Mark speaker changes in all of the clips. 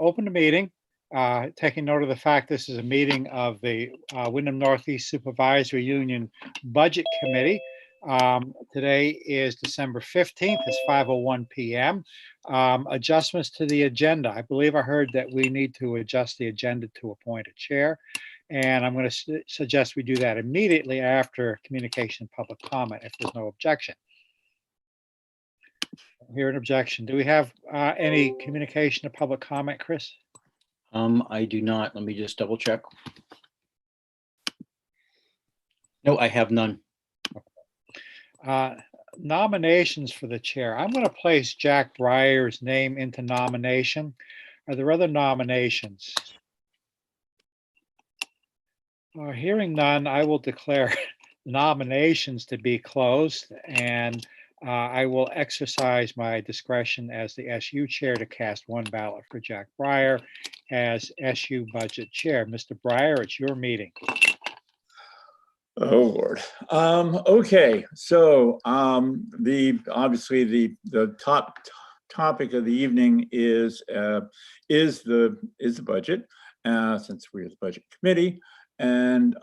Speaker 1: open the meeting, taking note of the fact this is a meeting of the Wyndham Northeast Supervisory Union Budget Committee. Today is December 15th. It's 5:01 p.m. Adjustments to the agenda. I believe I heard that we need to adjust the agenda to appoint a chair. And I'm going to suggest we do that immediately after communication and public comment, if there's no objection. I hear an objection. Do we have any communication or public comment, Chris?
Speaker 2: I do not. Let me just double check. No, I have none.
Speaker 1: Nominations for the chair. I'm going to place Jack Breyer's name into nomination. Are there other nominations? Hearing none, I will declare nominations to be closed, and I will exercise my discretion as the SU chair to cast one ballot for Jack Breyer as SU budget chair. Mr. Breyer, it's your meeting.
Speaker 3: Oh Lord. Okay, so obviously the top topic of the evening is the budget, since we're the budget committee, and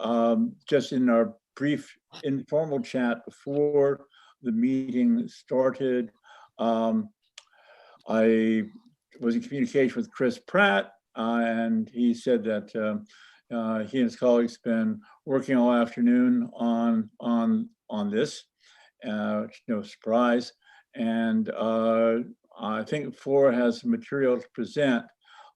Speaker 3: just in our brief informal chat before the meeting started, I was in communication with Chris Pratt, and he said that he and his colleagues been working all afternoon on this, no surprise. And I think Flora has some material to present.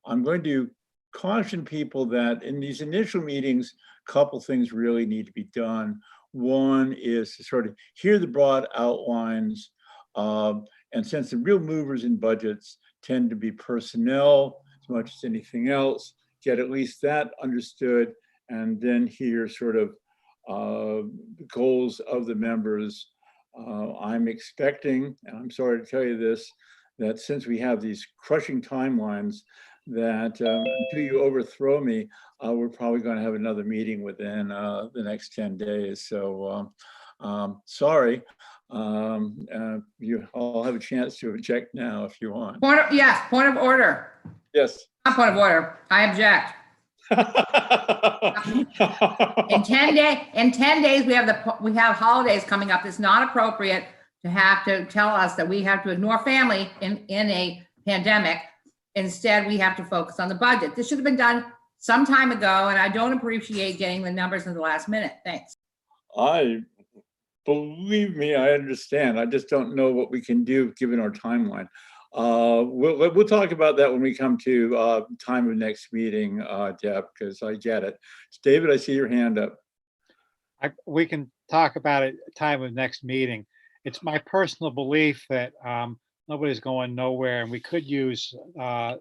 Speaker 3: I'm going to caution people that in these initial meetings, a couple things really need to be done. One is to sort of hear the broad outlines, and since the real movers in budgets tend to be personnel as much as anything else, get at least that understood, and then hear sort of the goals of the members. I'm expecting, and I'm sorry to tell you this, that since we have these crushing timelines, that until you overthrow me, we're probably going to have another meeting within the next 10 days. So sorry, you all have a chance to object now if you want.
Speaker 4: Point of order.
Speaker 3: Yes.
Speaker 4: Not point of order. I object. In 10 days, we have holidays coming up. It's not appropriate to have to tell us that we have to ignore family in a pandemic. Instead, we have to focus on the budget. This should have been done some time ago, and I don't appreciate getting the numbers in the last minute. Thanks.
Speaker 3: Believe me, I understand. I just don't know what we can do given our timeline. We'll talk about that when we come to time of next meeting, Deb, because I get it. David, I see your hand up.
Speaker 1: We can talk about it at time of next meeting. It's my personal belief that nobody's going nowhere, and we could use the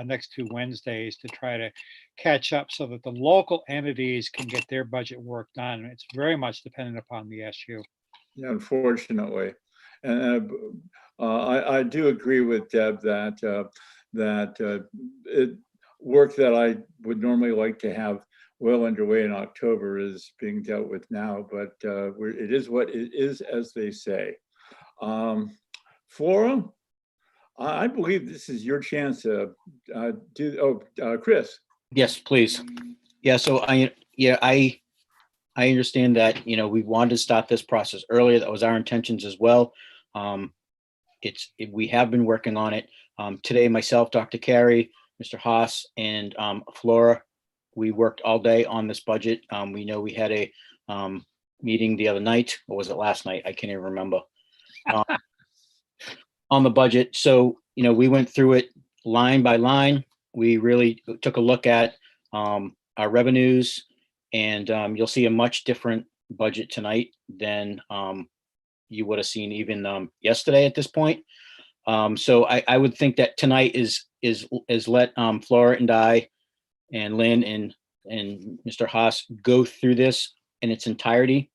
Speaker 1: next 2 Wednesdays to try to catch up so that the local entities can get their budget work done. It's very much dependent upon the SU.
Speaker 3: Yeah, unfortunately. And I do agree with Deb that work that I would normally like to have well underway in October is being dealt with now, but it is what it is, as they say. Flora, I believe this is your chance to Chris.
Speaker 2: Yes, please. Yeah, so I understand that, we wanted to start this process earlier. That was our intentions as well. We have been working on it. Today, myself, Dr. Carey, Mr. Haas, and Flora, we worked all day on this budget. We know we had a meeting the other night, or was it last night? I can't even remember. On the budget. So, we went through it line by line. We really took a look at our revenues, and you'll see a much different budget tonight than you would have seen even yesterday at this point. So I would think that tonight is let Flora and I and Lynn and Mr. Haas go through this in its entirety.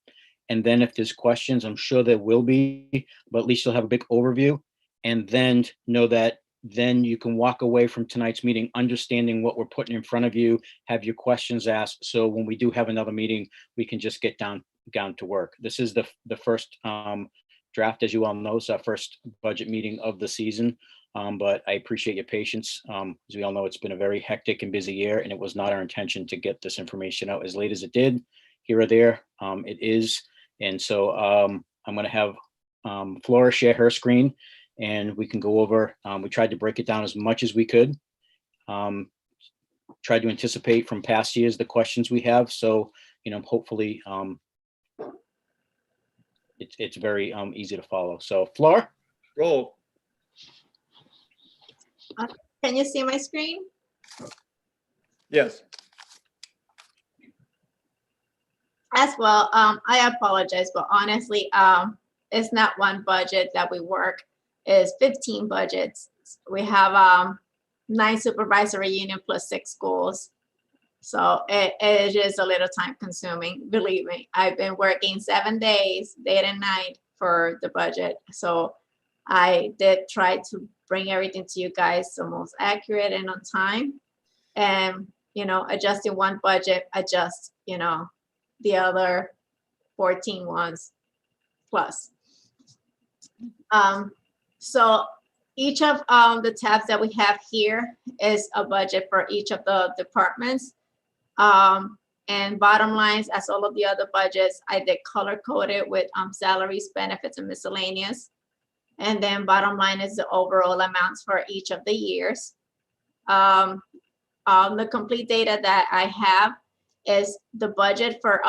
Speaker 2: And then if there's questions, I'm sure there will be, but at least you'll have a big overview. And then know that then you can walk away from tonight's meeting understanding what we're putting in front of you, have your questions asked. So when we do have another meeting, we can just get down to work. This is the first draft, as you all know. It's our first budget meeting of the season. but I appreciate your patience. As we all know, it's been a very hectic and busy year, and it was not our intention to get this information out as late as it did, here or there. It is. And so I'm going to have Flora share her screen, and we can go over. We tried to break it down as much as we could. Tried to anticipate from past years the questions we have. So, hopefully it's very easy to follow. So, Flora?
Speaker 3: Roll.
Speaker 5: Can you see my screen?
Speaker 3: Yes.
Speaker 5: As well, I apologize, but honestly, it's not one budget that we work, it's 15 budgets. We have 9 supervisory union plus 6 schools. So it is a little time consuming, believe me. I've been working 7 days, day and night for the budget. So I did try to bring everything to you guys the most accurate and on time. And, adjusting one budget, adjust, the other 14 ones plus. So each of the tabs that we have here is a budget for each of the departments. And bottom lines, as all of the other budgets, I did color coded with salaries, benefits, and miscellaneous. And then bottom line is the overall amounts for each of the years. The complete data that I have is the budget for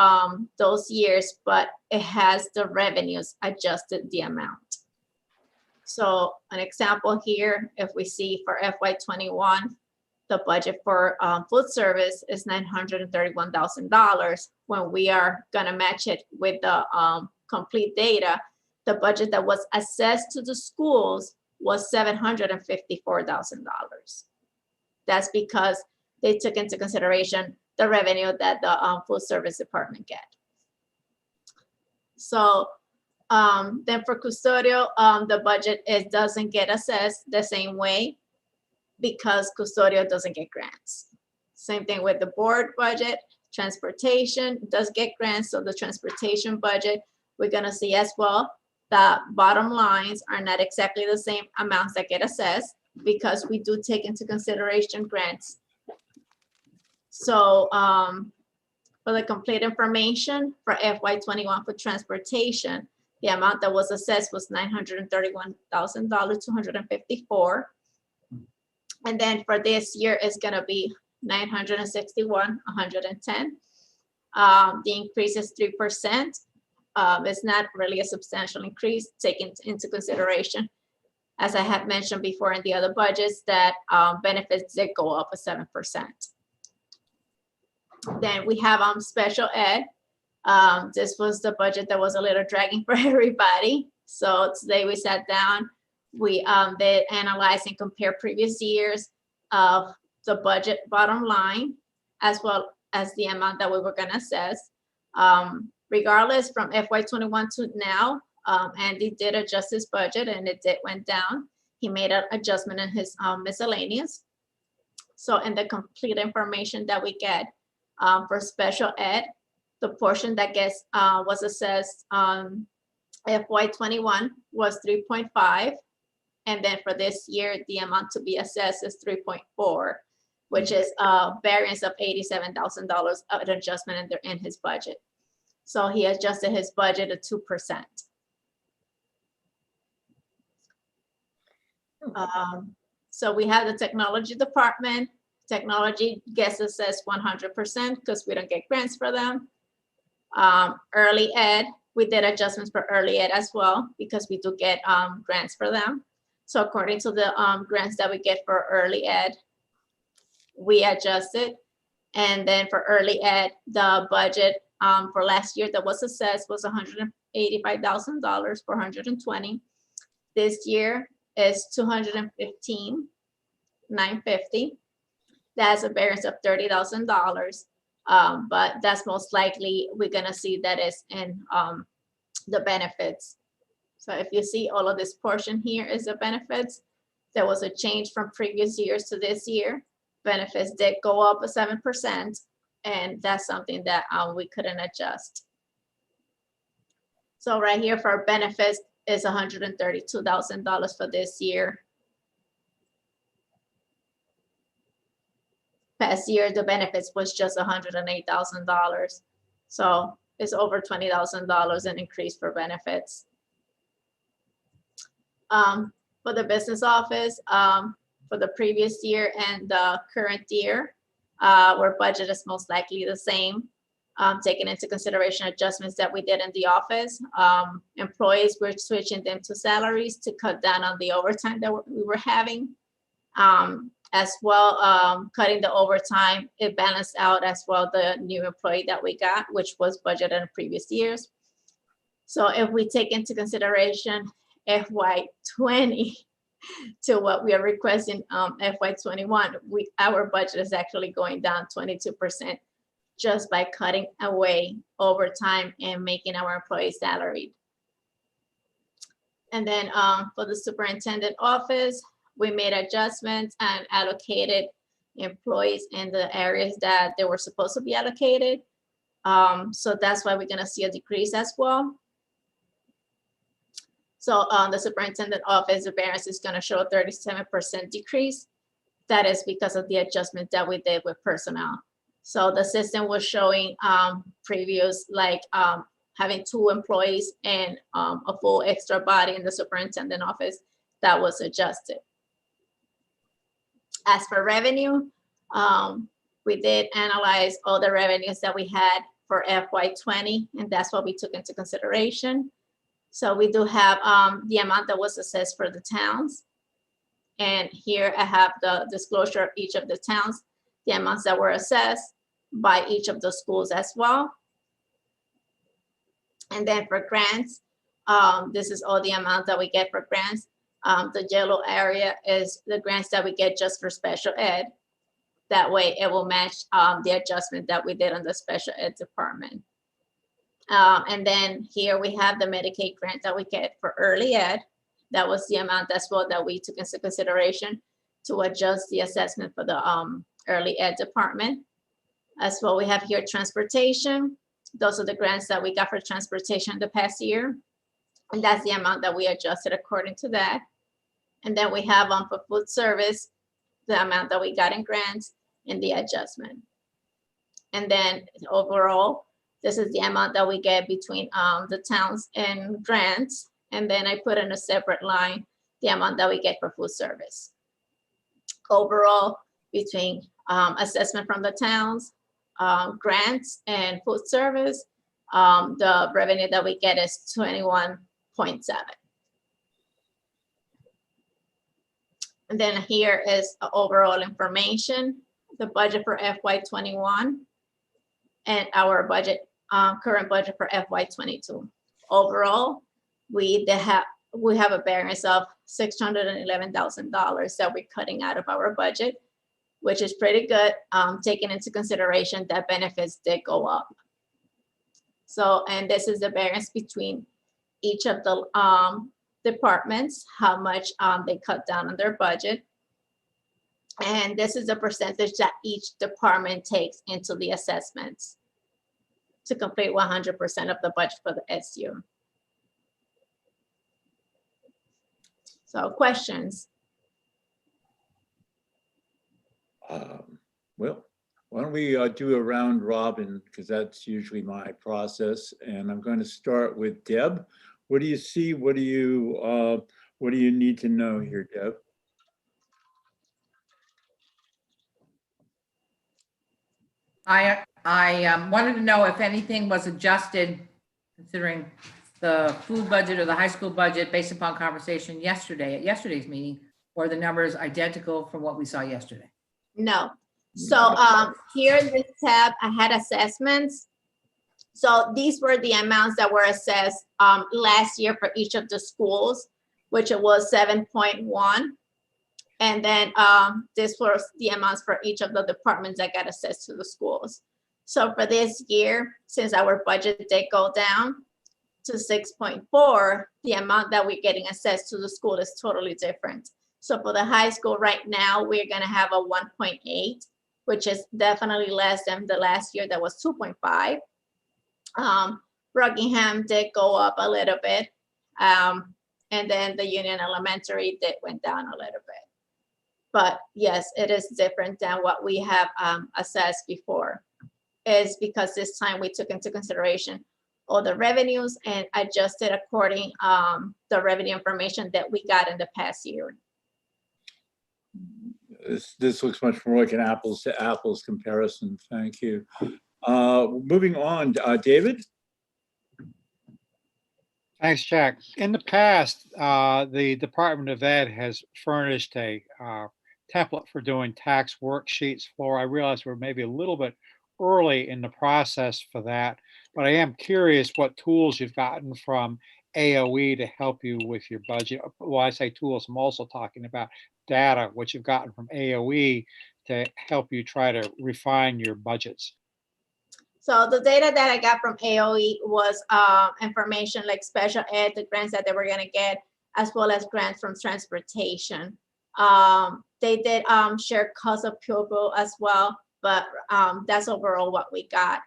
Speaker 5: those years, but it has the revenues adjusted the amount. So an example here, if we see for FY21, the budget for food service is $931,000. When we are gonna match it with the complete data, the budget that was assessed to the schools was $754,000. That's because they took into consideration the revenue that the food service department get. So then for custodial, the budget doesn't get assessed the same way because custodial doesn't get grants. Same thing with the board budget. Transportation does get grants, so the transportation budget, we're gonna see as well that bottom lines are not exactly the same amounts that get assessed because we do take into consideration grants. So for the complete information for FY21 for transportation, the amount that was assessed was $931,254. And then for this year, it's gonna be $961,110. The increase is 3%. It's not really a substantial increase taken into consideration, as I have mentioned before in the other budgets, that benefits did go up 7%. Then we have special ed. This was the budget that was a little dragging for everybody. So today we sat down, we did analyze and compare previous years of the budget bottom line, as well as the amount that we were gonna assess. Regardless, from FY21 to now, Andy did adjust his budget and it went down. He made an adjustment in his miscellaneous. So in the complete information that we get for special ed, the portion that was assessed on FY21 was 3.5. And then for this year, the amount to be assessed is 3.4, which is a variance of $87,000 of an adjustment in his budget. So he adjusted his budget to 2%. So we have the technology department. Technology gets assessed 100% because we don't get grants for them. Early ed, we did adjustments for early ed as well because we do get grants for them. So according to the grants that we get for early ed, we adjusted. And then for early ed, the budget for last year that was assessed was $185,000 for 120. This year is $215,950. That's a variance of $30,000. But that's most likely we're gonna see that is in the benefits. So if you see all of this portion here is the benefits. There was a change from previous years to this year. Benefits did go up 7%, and that's something that we couldn't adjust. So right here for benefits is $132,000 for this year. Past year, the benefits was just $108,000. So it's over $20,000 in increase for benefits. For the business office, for the previous year and the current year, our budget is most likely the same, taking into consideration adjustments that we did in the office. Employees, we're switching them to salaries to cut down on the overtime that we were having. As well, cutting the overtime, it balanced out as well the new employee that we got, which was budgeted in previous years. So if we take into consideration FY20 to what we are requesting FY21, our budget is actually going down 22% just by cutting away overtime and making our employees salaried. And then for the superintendent office, we made adjustments and allocated employees in the areas that they were supposed to be allocated. So that's why we're gonna see a decrease as well. So the superintendent office, the variance is gonna show a 37% decrease. That is because of the adjustment that we did with personnel. So the system was showing previous, like having 2 employees and a full extra body in the superintendent office. That was adjusted. As for revenue, we did analyze all the revenues that we had for FY20, and that's what we took into consideration. So we do have the amount that was assessed for the towns. And here I have the disclosure of each of the towns, the amounts that were assessed by each of the schools as well. And then for grants, this is all the amount that we get for grants. The yellow area is the grants that we get just for special ed. That way it will match the adjustment that we did on the special ed department. And then here we have the Medicaid grant that we get for early ed. That was the amount as well that we took into consideration to adjust the assessment for the early ed department. As well, we have here transportation. Those are the grants that we got for transportation the past year. And that's the amount that we adjusted according to that. And then we have for food service, the amount that we got in grants and the adjustment. And then overall, this is the amount that we get between the towns and grants. And then I put in a separate line, the amount that we get for food service. Overall, between assessment from the towns, grants and food service, the revenue that we get is 21.7. And then here is overall information, the budget for FY21 and our budget, current budget for FY22. Overall, we have a variance of $611,000 that we're cutting out of our budget, which is pretty good, taking into consideration that benefits did go up. So, and this is the variance between each of the departments, how much they cut down on their budget. And this is the percentage that each department takes into the assessments to complete 100% of the budget for the SU. So questions?
Speaker 3: Well, why don't we do a round robin, because that's usually my process. And I'm going to start with Deb. What do you see? What do you need to know here, Deb?
Speaker 4: I wanted to know if anything was adjusted, considering the food budget or the high school budget based upon conversation yesterday at yesterday's meeting, or the numbers identical from what we saw yesterday.
Speaker 5: No. So here in this tab, I had assessments. So these were the amounts that were assessed last year for each of the schools, which it was 7.1. And then this was the amounts for each of the departments that got assessed to the schools. So for this year, since our budget did go down to 6.4, the amount that we're getting assessed to the school is totally different. So for the high school right now, we're gonna have a 1.8, which is definitely less than the last year that was 2.5. Rockingham did go up a little bit. And then the Union Elementary did went down a little bit. But yes, it is different than what we have assessed before. Is because this time we took into consideration all the revenues and adjusted according the revenue information that we got in the past year.
Speaker 3: This looks much more like an apples to apples comparison. Thank you. Moving on, David?
Speaker 1: Thanks, Jack. In the past, the Department of Ed has furnished a template for doing tax worksheets for. I realize we're maybe a little bit early in the process for that, but I am curious what tools you've gotten from AOE to help you with your budget. Well, I say tools, I'm also talking about data, what you've gotten from AOE to help you try to refine your budgets.
Speaker 5: So the data that I got from AOE was information like special ed, the grants that they were gonna get, as well as grants from transportation. They did share cost of pupil as well, but that's overall what we got.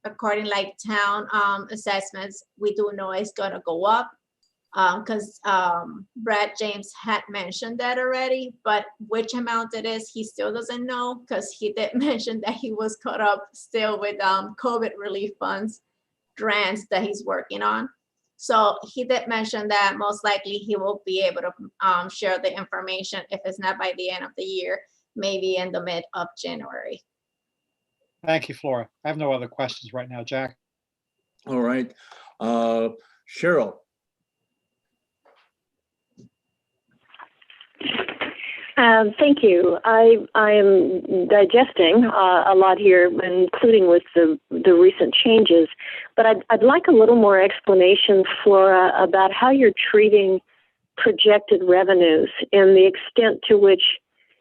Speaker 5: According like town assessments, we do know it's gonna go up because Brad James had mentioned that already, but which amount it is, he still doesn't know because he did mention that he was caught up still with COVID relief funds grants that he's working on. So he did mention that most likely he will be able to share the information if it's not by the end of the year, maybe in the mid of January.
Speaker 1: Thank you, Flora. I have no other questions right now, Jack.
Speaker 3: All right. Cheryl?
Speaker 6: Thank you. I am digesting a lot here, including with the recent changes, but I'd like a little more explanation, Flora, about how you're treating projected revenues and the extent to which,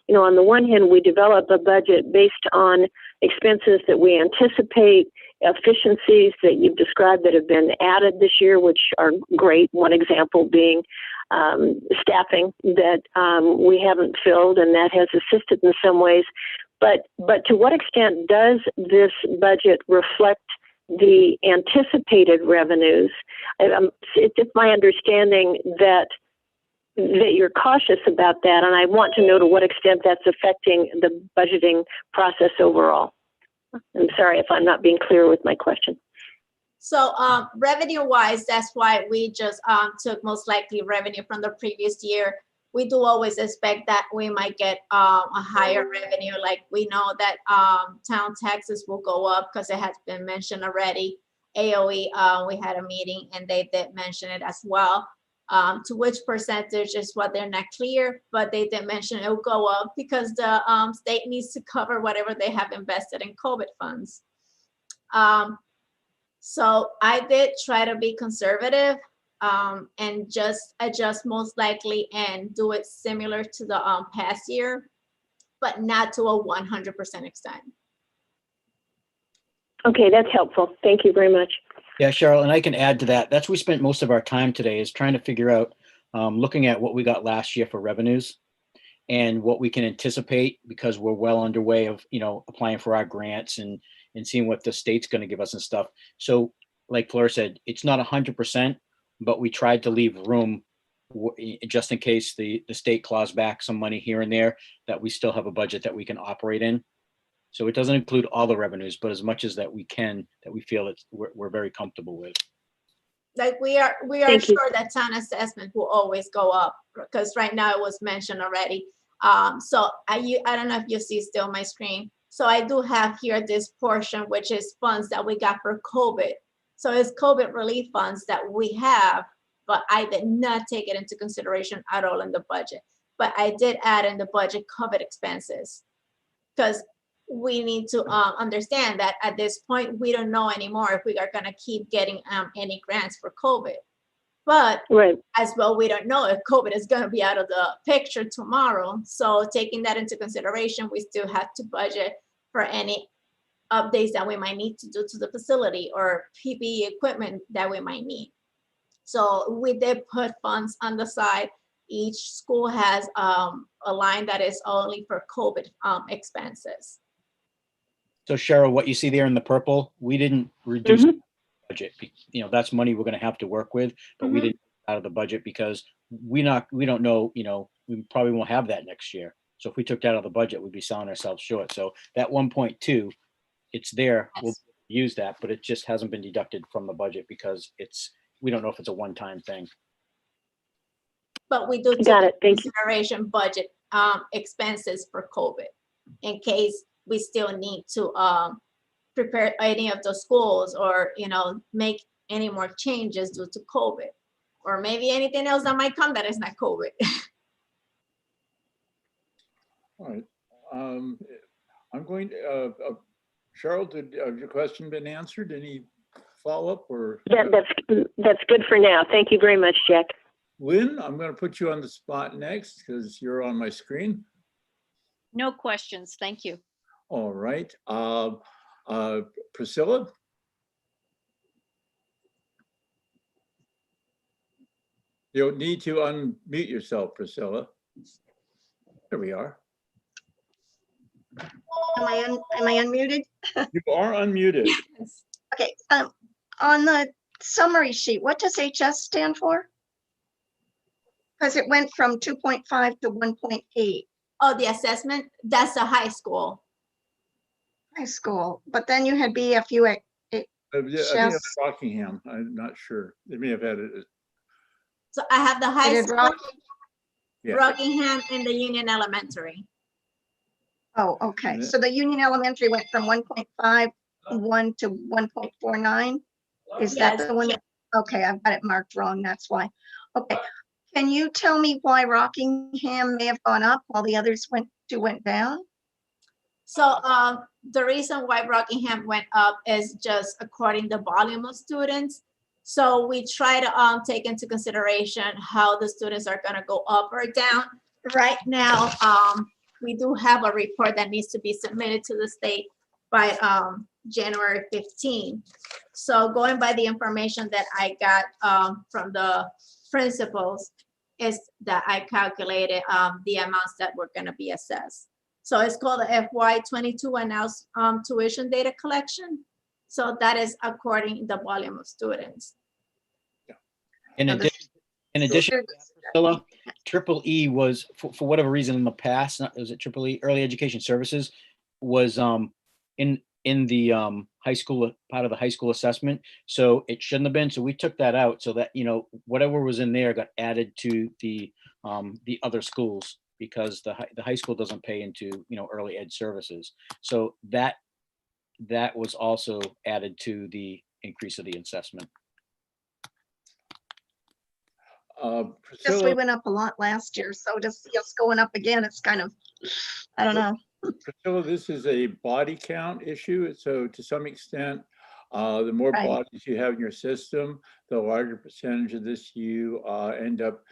Speaker 6: you know, on the one hand, we develop a budget based on expenses that we anticipate, efficiencies that you've described that have been added this year, which are great. One example being staffing that we haven't filled, and that has assisted in some ways. But to what extent does this budget reflect the anticipated revenues? It's my understanding that you're cautious about that, and I want to know to what extent that's affecting the budgeting process overall. I'm sorry if I'm not being clear with my question.
Speaker 5: So revenue wise, that's why we just took most likely revenue from the previous year. We do always expect that we might get a higher revenue. Like we know that town taxes will go up because it has been mentioned already. AOE, we had a meeting and they did mention it as well. To which percentage is what they're not clear, but they did mention it will go up because the state needs to cover whatever they have invested in COVID funds. So I did try to be conservative and just adjust most likely and do it similar to the past year, but not to a 100% extent.
Speaker 6: Okay, that's helpful. Thank you very much.
Speaker 2: Yeah, Cheryl, and I can add to that. That's we spent most of our time today is trying to figure out, looking at what we got last year for revenues and what we can anticipate because we're well underway of, you know, applying for our grants and seeing what the state's going to give us and stuff. So like Flora said, it's not 100%, but we tried to leave room just in case the state claws back some money here and there, that we still have a budget that we can operate in. So it doesn't include all the revenues, but as much as that we can, that we feel that we're very comfortable with.
Speaker 5: Like we are sure that town assessment will always go up because right now it was mentioned already. So I don't know if you see still my screen. So I do have here this portion, which is funds that we got for COVID. So it's COVID relief funds that we have, but I did not take it into consideration at all in the budget. But I did add in the budget COVID expenses because we need to understand that at this point, we don't know anymore if we are going to keep getting any grants for COVID. But
Speaker 6: right.
Speaker 5: As well, we don't know if COVID is going to be out of the picture tomorrow. So taking that into consideration, we still have to budget for any updates that we might need to do to the facility or PPE equipment that we might need. So we did put funds on the side. Each school has a line that is only for COVID expenses.
Speaker 2: So Cheryl, what you see there in the purple, we didn't reduce the budget. You know, that's money we're going to have to work with, but we didn't out of the budget because we don't know, you know, we probably won't have that next year. So if we took that out of the budget, we'd be selling ourselves short. So that 1.2, it's there. We'll use that, but it just hasn't been deducted from the budget because we don't know if it's a one-time thing.
Speaker 5: But we do take
Speaker 6: Got it.
Speaker 5: into
Speaker 6: Thank you.
Speaker 5: consideration budget expenses for COVID in case we still need to prepare any of the schools or, make any more changes due to COVID, or maybe anything else that might come that is not COVID.
Speaker 3: All right. I'm going to, Cheryl, has your question been answered? Any follow-up or?
Speaker 6: That's good for now. Thank you very much, Jack.
Speaker 3: Lynn, I'm going to put you on the spot next because you're on my screen.
Speaker 7: No questions. Thank you.
Speaker 3: All right. Priscilla? You'll need to unmute yourself, Priscilla. There we are.
Speaker 8: Am I unmuted?
Speaker 3: You are unmuted.
Speaker 8: Okay, on the summary sheet, what does HS stand for? Because it went from 2.5 to 1.8
Speaker 5: Oh, the assessment, that's a high school.
Speaker 8: high school, but then you had BFU at
Speaker 3: Yeah, I think
Speaker 8: Yes.
Speaker 3: it's Rockingham. I'm not sure. They may have had it.
Speaker 5: So I have the high
Speaker 8: did
Speaker 5: school,
Speaker 8: Rock-
Speaker 3: Yeah.
Speaker 5: Rockingham, and the Union Elementary.
Speaker 8: Oh, okay.
Speaker 3: Yeah.
Speaker 8: So the Union Elementary went from 1.51 to 1.49? Is that
Speaker 5: Yes.
Speaker 8: the one? Okay, I've got it marked wrong, that's why. Okay, can you tell me why Rockingham may have gone up while the others went down?
Speaker 5: So the reason why Rockingham went up is just according to the volume of students. So we try to take into consideration how the students are gonna go up or down. Right now, we do have a report that needs to be submitted to the state by January 15. So going by the information that I got from the principals is that I calculated the amounts that were gonna be assessed. So it's called the FY 22 announced tuition data collection. So that is according to the volume of students.
Speaker 2: In
Speaker 8: So the-
Speaker 2: addition, Priscilla, Triple E was, for whatever reason in the past, was it Triple E, Early Education Services, was in the high school, part of the high school assessment. So it shouldn't have been. So we took that out so that, whatever was in there got added to the other schools because the high school doesn't pay into, early ed services. So that was also added to the increase of the assessment.
Speaker 8: Yes, we
Speaker 3: Priscilla,
Speaker 8: went up a lot last year, so to see us going up again, it's kind of, I don't know.
Speaker 3: Priscilla, this is a body count issue. So to some extent, the more
Speaker 8: Right.
Speaker 3: bodies you have in your system, the larger percentage of this you end up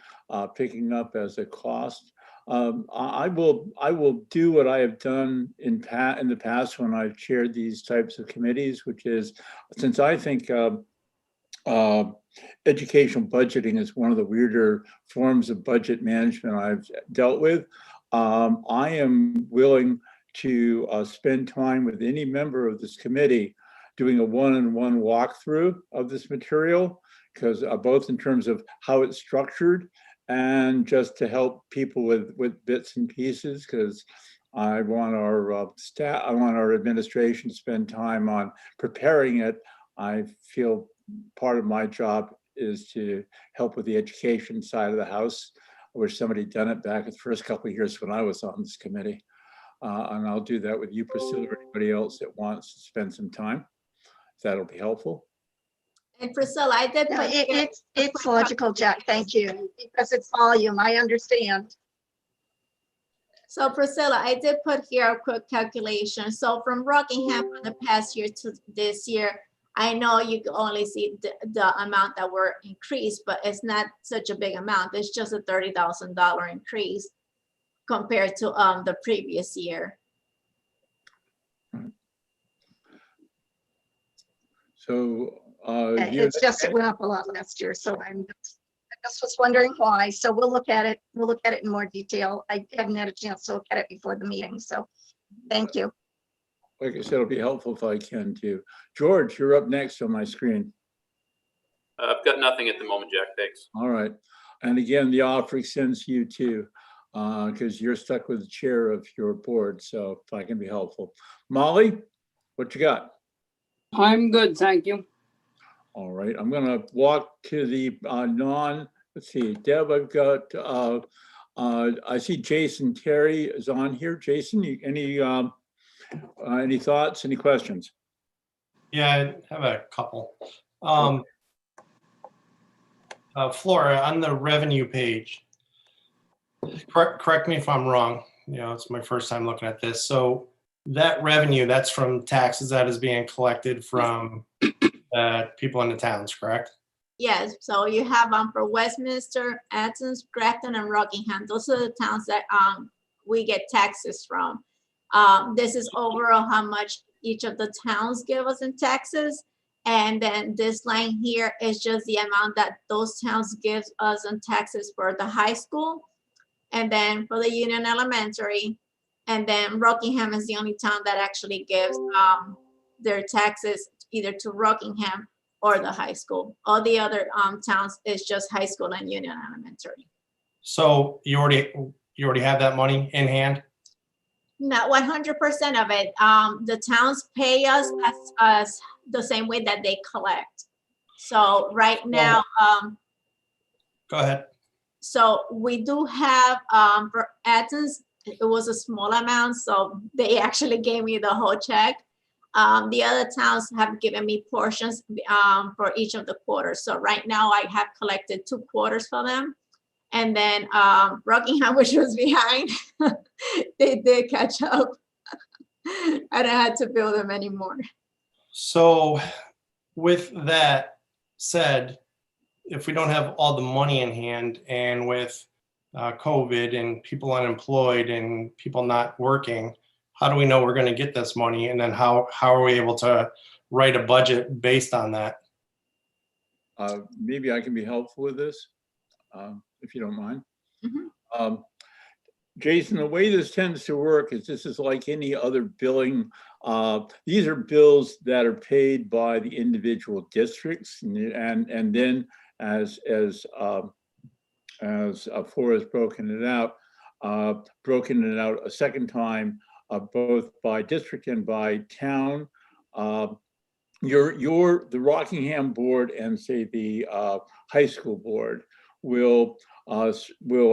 Speaker 3: picking up as a cost. I will do what I have done in the past when I've chaired these types of committees, which is, since I think educational budgeting is one of the weirder forms of budget management I've dealt with. I am willing to spend time with any member of this committee doing a one-on-one walkthrough of this material, because both in terms of how it's structured and just to help people with bits and pieces, because I want our staff, I want our administration to spend time on preparing it. I feel part of my job is to help with the education side of the house. I wish somebody had done it back in the first couple of years when I was on this committee. And I'll do that with you, Priscilla, or anybody else that wants to spend some time. If that'll be helpful.
Speaker 5: And Priscilla, I did
Speaker 8: No,
Speaker 5: put here-
Speaker 8: it's logical, Jack, thank you, because it's volume, I understand.
Speaker 5: So Priscilla, I did put here a quick calculation. So from Rockingham from the past year to this year, I know you can only see the amount that were increased, but it's not such a big amount. It's just a $30,000 increase compared to the previous year.
Speaker 3: So
Speaker 8: It's just, it went up a lot last year, so I just was wondering why. So we'll look at it. We'll look at it in more detail. I haven't had a chance to look at it before the meeting, so thank you.
Speaker 3: like I said, it'll be helpful if I can too. George, you're up next on my screen.
Speaker 9: I've got nothing at the moment, Jack. Thanks.
Speaker 3: All right. And again, the offer extends to you too. because you're stuck with the chair of your board, so if I can be helpful. Molly, what you got?
Speaker 9: I'm good, thank you.
Speaker 3: All right, I'm gonna walk to the let's see, Deb, I've got, I see Jason Terry is on here. Jason, any thoughts, any questions?
Speaker 10: Yeah, I have a couple. Flora, on the revenue page, correct me if I'm wrong. You know, it's my first time looking at this. So that revenue, that's from taxes that is being collected from people in the towns, correct?
Speaker 5: Yes, so you have for Westminster, Athens, Grafton, and Rockingham. Those are the towns that we get taxes from. This is overall how much each of the towns give us in taxes. And then this line here is just the amount that those towns give us in taxes for the high school. And then for the Union Elementary. And then Rockingham is the only town that actually gives their taxes either to Rockingham or the high school. All the other towns is just high school and Union Elementary.
Speaker 10: So you already have that money in hand?
Speaker 5: Not 100% of it. The towns pay us as the same way that they collect. So right now,
Speaker 10: Go ahead.
Speaker 5: so we do have for Athens, it was a small amount, so they actually gave me the whole check. The other towns have given me portions for each of the quarters. So right now I have collected 2 quarters for them. And then Rockingham, which was behind, they did catch up. I don't have to bill them anymore.
Speaker 10: So with that said, if we don't have all the money in hand and with COVID and people unemployed and people not working, how do we know we're going to get this money? And then how are we able to write a budget based on that?
Speaker 3: Maybe I can be helpful with this, if you don't mind.
Speaker 5: Mm-hmm.
Speaker 3: Jason, the way this tends to work is this is like any other billing. These are bills that are paid by the individual districts, and then as Flora's broken it out a second time, both by district and by town. The Rockingham board and say the high school board will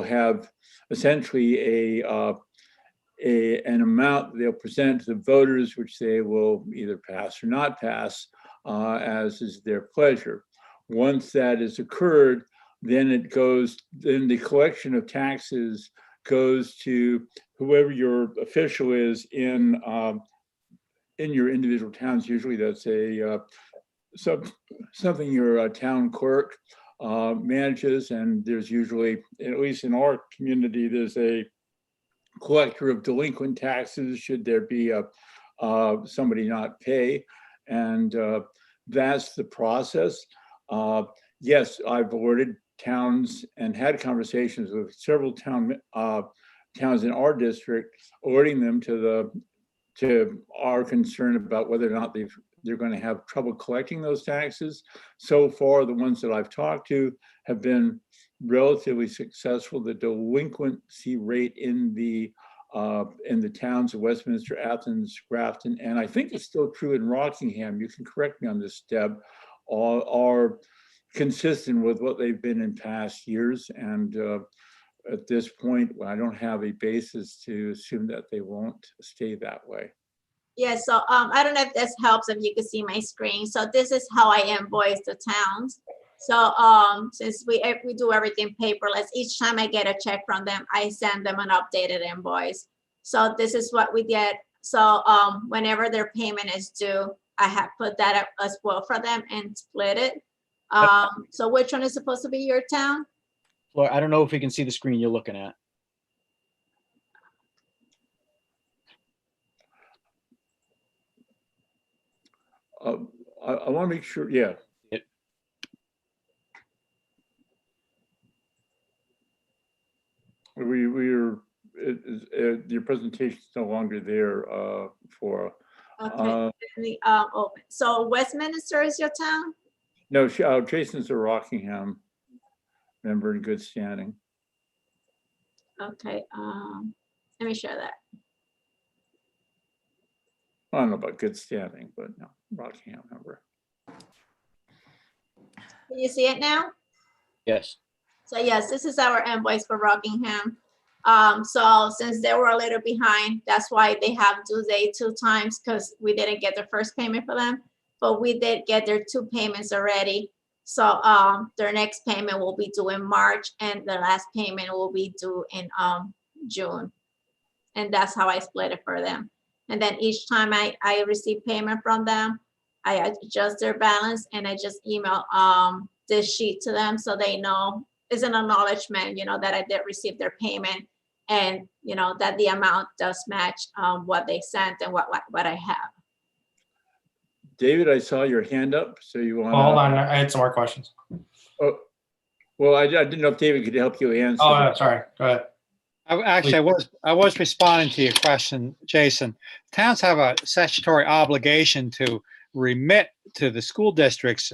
Speaker 3: have essentially an amount they'll present to the voters, which they will either pass or not pass, as is their pleasure. Once that has occurred, then the collection of taxes goes to whoever your official is in your individual towns. Usually that's something your town clerk manages, and there's usually, at least in our community, there's a collector of delinquent taxes should there be somebody not pay, and that's the process. Yes, I've alerted towns and had conversations with several towns in our district, alerting them to our concern about whether or not they're going to have trouble collecting those taxes. So far, the ones that I've talked to have been relatively successful. The delinquency rate in the towns of Westminster, Athens, Grafton, and I think it's still true in Rockingham, you can correct me on this, Deb, are consistent with what they've been in past years. And at this point, I don't have a basis to assume that they won't stay that way.
Speaker 5: Yeah, so I don't know if this helps, if you can see my screen. So this is how I invoice the towns. So since we do everything paperless, each time I get a check from them, I send them an updated invoice. So this is what we get. So whenever their payment is due, I have put that up as well for them and split it. So which one is supposed to be your town?
Speaker 2: Well, I don't know if we can see the screen you're looking at.
Speaker 3: I want to make sure, yeah. Your presentation is no longer there for.
Speaker 5: Okay, open. So Westminster is your town?
Speaker 3: No, Jason's a Rockingham member in good standing.
Speaker 5: Okay, let me share that.
Speaker 3: I don't know about good standing, but no, Rockingham number.
Speaker 5: Can you see it now?
Speaker 2: Yes.
Speaker 5: So yes, this is our invoice for Rockingham. So since they were a little behind, that's why they have due date 2 times, because we didn't get the first payment for them, but we did get their 2 payments already. So their next payment will be due in March, and the last payment will be due in June. And that's how I split it for them. And then each time I receive payment from them, I adjust their balance and I just email this sheet to them so they know it's an acknowledgement, that I did receive their payment, and that the amount does match what they sent and what I have.
Speaker 3: David, I saw your hand up, so you want
Speaker 10: Hold on, I had some more questions.
Speaker 3: Oh, well, I didn't know if David could help you answer.
Speaker 10: Oh, sorry, go ahead.
Speaker 1: I was responding to your question, Jason. Towns have a statutory obligation to remit to the school districts,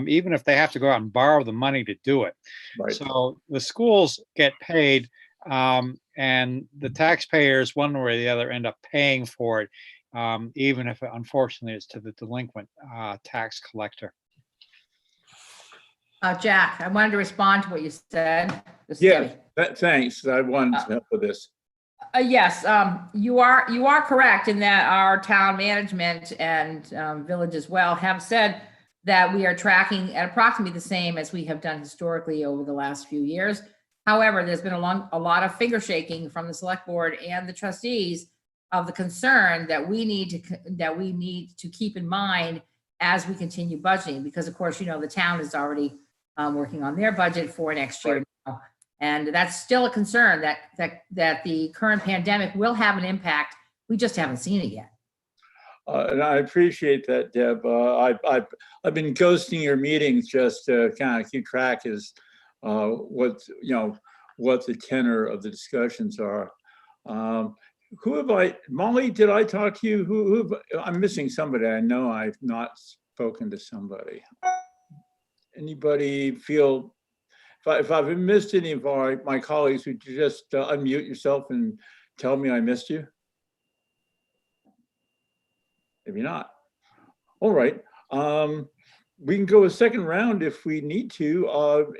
Speaker 1: even if they have to go out and borrow the money to do it.
Speaker 3: Right.
Speaker 1: So the schools get paid, and the taxpayers, one way or the other, end up paying for it, even if unfortunately it's to the delinquent tax collector.
Speaker 4: Jack, I wanted to respond to what you said.
Speaker 3: Yeah, thanks. I wanted to help with this.
Speaker 4: Yes, you are correct in that our town management and village as well have said that we are tracking at approximately the same as we have done historically over the last few years. However, there's been a lot of finger shaking from the select board and the trustees of the concern that we need to keep in mind as we continue budgeting, because of course, the town is already working on their budget for next year.
Speaker 3: Right.
Speaker 4: And that's still a concern that the current pandemic will have an impact. We just haven't seen it yet.
Speaker 3: And I appreciate that, Deb. I've been ghosting your meetings just to kind of keep track as what the tenor of the discussions are. Who have Molly, did I talk to you? I'm missing somebody. I know I've not spoken to somebody. Anybody feel, if I've missed any of my colleagues, would you just unmute yourself and tell me I missed you? Maybe not. All right. We can go a second round if we need to.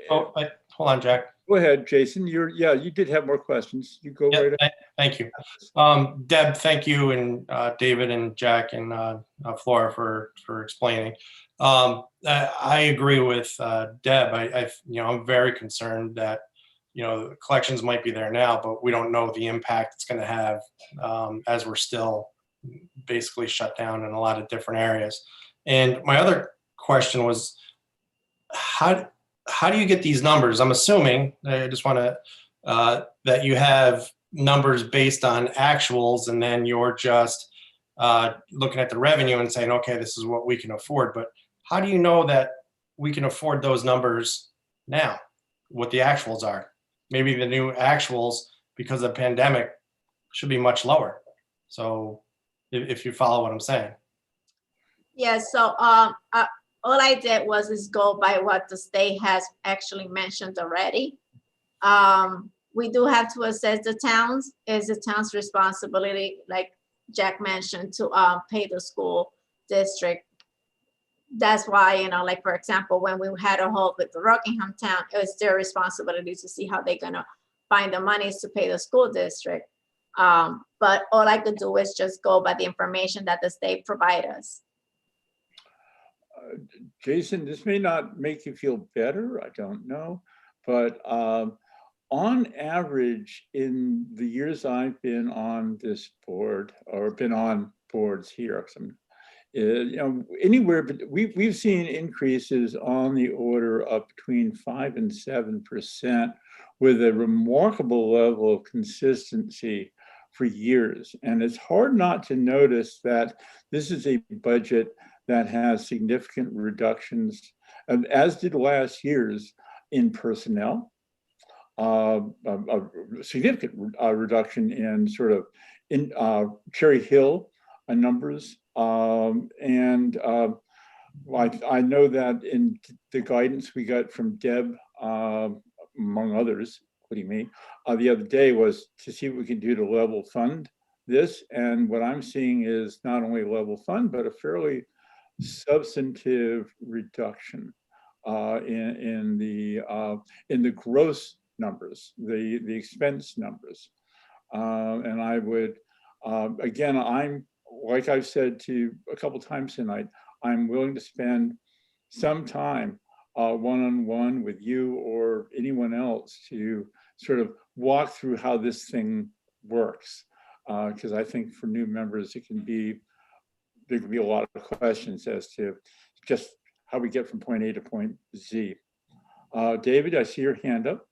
Speaker 10: Hold on, Jack.
Speaker 3: Go ahead, Jason. You did have more questions. You go right ahead.
Speaker 10: Thank you. Deb, thank you, and David and Jack and Flora for explaining. I agree with Deb. I'm very concerned that the collections might be there now, but we don't know the impact it's going to have as we're still basically shut down in a lot of different areas. And my other question was, how do you get these numbers? I'm assuming, I just want to that you have numbers based on actuals, and then you're just looking at the revenue and saying, okay, this is what we can afford. But how do you know that we can afford those numbers now, what the actuals are? Maybe the new actuals, because of the pandemic, should be much lower. So if you follow what I'm saying.
Speaker 5: Yeah, so all I did was go by what the state has actually mentioned already. We do have to assess the towns. It's the town's responsibility, like Jack mentioned, to pay the school district. That's why, like, for example, when we had a hold with the Rockingham town, it was their responsibility to see how they're gonna find the monies to pay the school district. But all I could do is just go by the information that the state provide us.
Speaker 3: Jason, this may not make you feel better, I don't know, but on average, in the years I've been on this board, or been on boards here, anywhere, but we've seen increases on the order of between 5% and 7%, with a remarkable level of consistency for years. And it's hard not to notice that this is a budget that has significant reductions, as did last year's, in personnel, a significant reduction in sort of in Cherry Hill numbers. And I know that in the guidance we got from Deb, among others, including me, the other day was to see what we can do to level fund this. And what I'm seeing is not only level fund, but a fairly substantive reduction in the gross numbers, the expense numbers. And I would, again, I'm, like I've said to a couple times tonight, I'm willing to spend some time one-on-one with you or anyone else to sort of walk through how this thing works. Because I think for new members, there can be a lot of questions as to just how we get from point A to point Z. David, I see your hand up.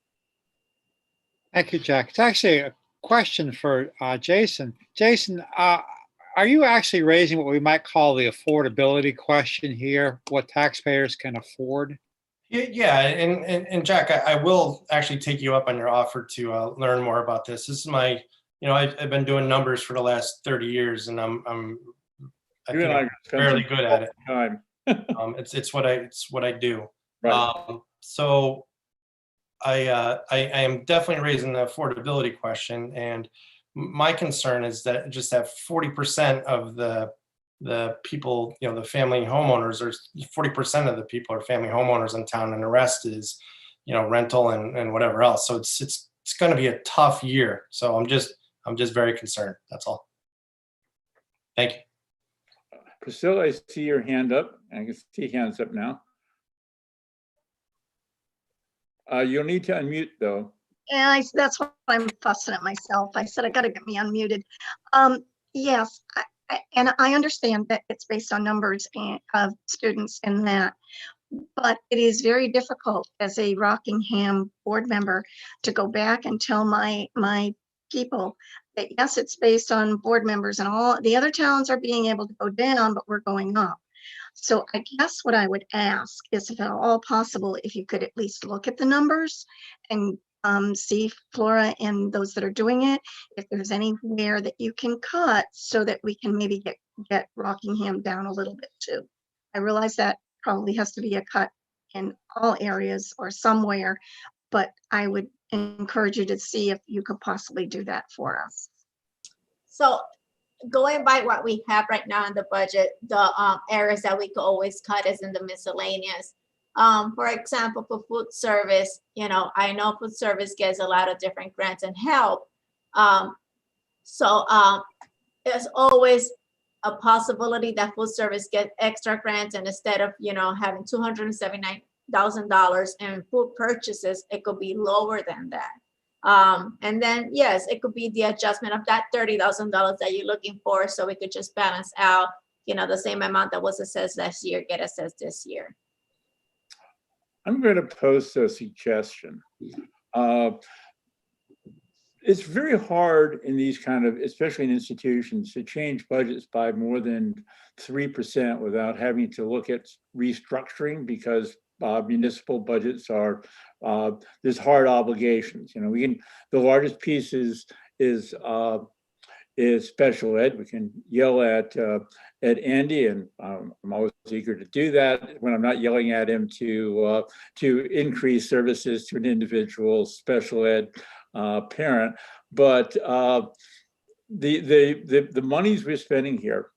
Speaker 1: Thank you, Jack. It's actually a question for Jason. Jason, are you actually raising what we might call the affordability question here? What taxpayers can afford?
Speaker 10: Yeah, and Jack, I will actually take you up on your offer to learn more about this. This is my, I've been doing numbers for the last 30 years, and I think I'm fairly good at it. It's what I do.
Speaker 3: Right.
Speaker 10: So I am definitely raising the affordability question, and my concern is that just that 40% of the people, the family homeowners, or 40% of the people are family homeowners in town, and the rest is, rental and whatever else. So it's going to be a tough year. So I'm just very concerned. That's all. Thank you.
Speaker 3: Priscilla, I see your hand up. I can see hands up now. You'll need to unmute though.
Speaker 8: Yeah, that's why I'm fussing at myself. I said I got to get me unmuted. Yes, and I understand that it's based on numbers of students and that, but it is very difficult as a Rockingham board member to go back and tell my people that yes, it's based on board members, and all the other towns are being able to go down, but we're going up. So I guess what I would ask is, if at all possible, if you could at least look at the numbers and see, Flora, and those that are doing it, if there's anywhere that you can cut so that we can maybe get Rockingham down a little bit too. I realize that probably has to be a cut in all areas or somewhere, but I would encourage you to see if you could possibly do that for us.
Speaker 5: So going by what we have right now in the budget, the areas that we could always cut is in the miscellaneous. For example, for food service, I know food service gets a lot of different grants and help. So there's always a possibility that food service get extra grants, and instead of, having $279,000 in food purchases, it could be lower than that. And then, yes, it could be the adjustment of that $30,000 that you're looking for. So we could just balance out, the same amount that was assessed last year, get assessed this year.
Speaker 3: I'm going to post a suggestion. It's very hard in these kind of, especially in institutions, to change budgets by more than 3% without having to look at restructuring, because municipal budgets are, there's hard obligations. The largest piece is special ed. We can yell at Andy, and I'm always eager to do that when I'm not yelling at him to increase services to an individual special ed parent. But the monies we're spending here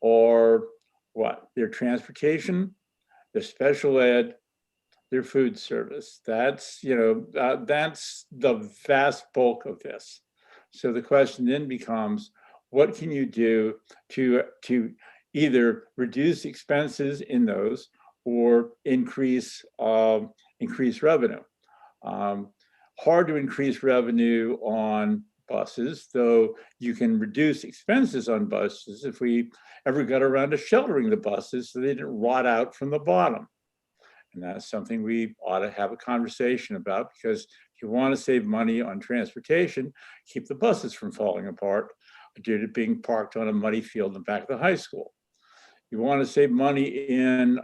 Speaker 3: are what? Their transportation, their special ed, their food service. That's that's the vast bulk of this. So the question then becomes, what can you do to either reduce expenses in those or increase revenue? Hard to increase revenue on buses, though you can reduce expenses on buses if we ever got around to sheltering the buses so they didn't rot out from the bottom. And that's something we ought to have a conversation about, because if you want to save money on transportation, keep the buses from falling apart due to being parked on a muddy field in the back of the high school. You want to save money in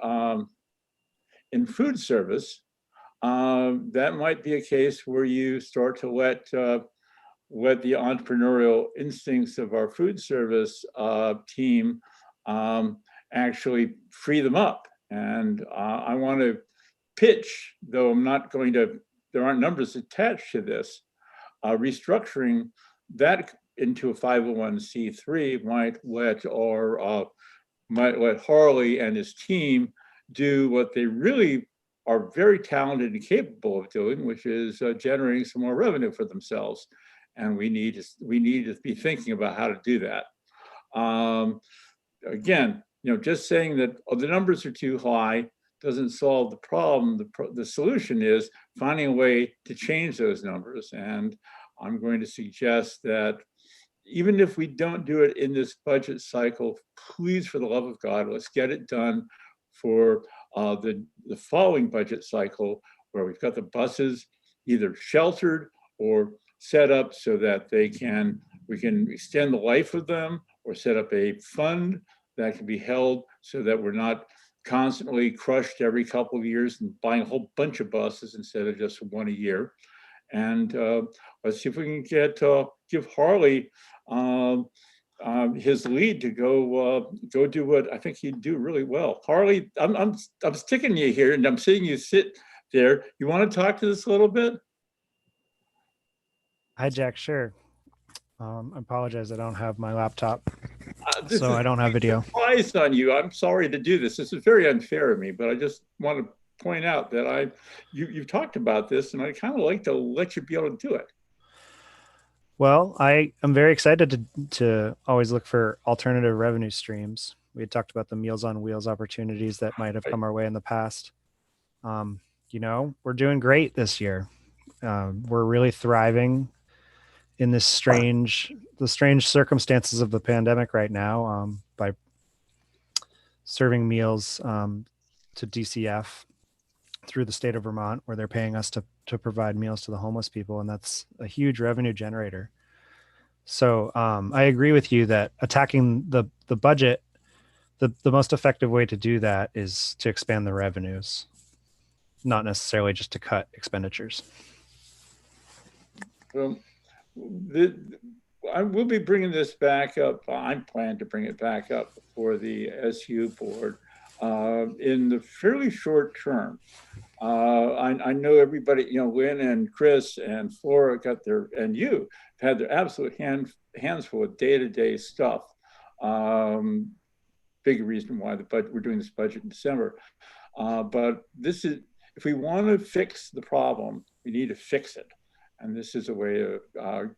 Speaker 3: food service, that might be a case where you start to let the entrepreneurial instincts of our food service team actually free them up. And I want to pitch, though I'm not going to there aren't numbers attached to this. Restructuring that into a 501c3 might let Harley and his team do what they really are very talented and capable of doing, which is generating some more revenue for themselves. And we need to be thinking about how to do that. Again, just saying that the numbers are too high doesn't solve the problem. The solution is finding a way to change those numbers. And I'm going to suggest that even if we don't do it in this budget cycle, please, for the love of God, let's get it done for the following budget cycle, where we've got the buses either sheltered or set up so that we can extend the life of them, or set up a fund that can be held so that we're not constantly crushed every couple of years and buying a whole bunch of buses instead of just one a year. And let's see if we can give Harley his lead to go do what I think he'd do really well. Harley, I'm sticking you here, and I'm seeing you sit there. You want to talk to this a little bit?
Speaker 11: Hi, Jack. Sure. I apologize. I don't have my laptop,
Speaker 3: So
Speaker 11: I don't have video.
Speaker 3: Surprised on you. I'm sorry to do this. This is very unfair of me, but I just want to point out that you've talked about this, and I kind of like to let you be able to do it.
Speaker 11: Well, I am very excited to always look for alternative revenue streams. We had talked about the Meals on Wheels opportunities that might have come our way in the past. We're doing great this year. We're really thriving in the strange circumstances of the pandemic right now, by serving meals to DCF through the state of Vermont, where they're paying us to provide meals to the homeless people. And that's a huge revenue generator. So I agree with you that attacking the budget, the most effective way to do that is to expand the revenues, not necessarily just to cut expenditures.
Speaker 3: Well, I will be bringing this back up. I plan to bring it back up for the SU board in the fairly short term. I know everybody, Lynn and Chris and Flora and you had their absolute hands full of day-to-day stuff. Big reason why we're doing this budget in December. But this is, if we want to fix the problem, we need to fix it. And this is a way to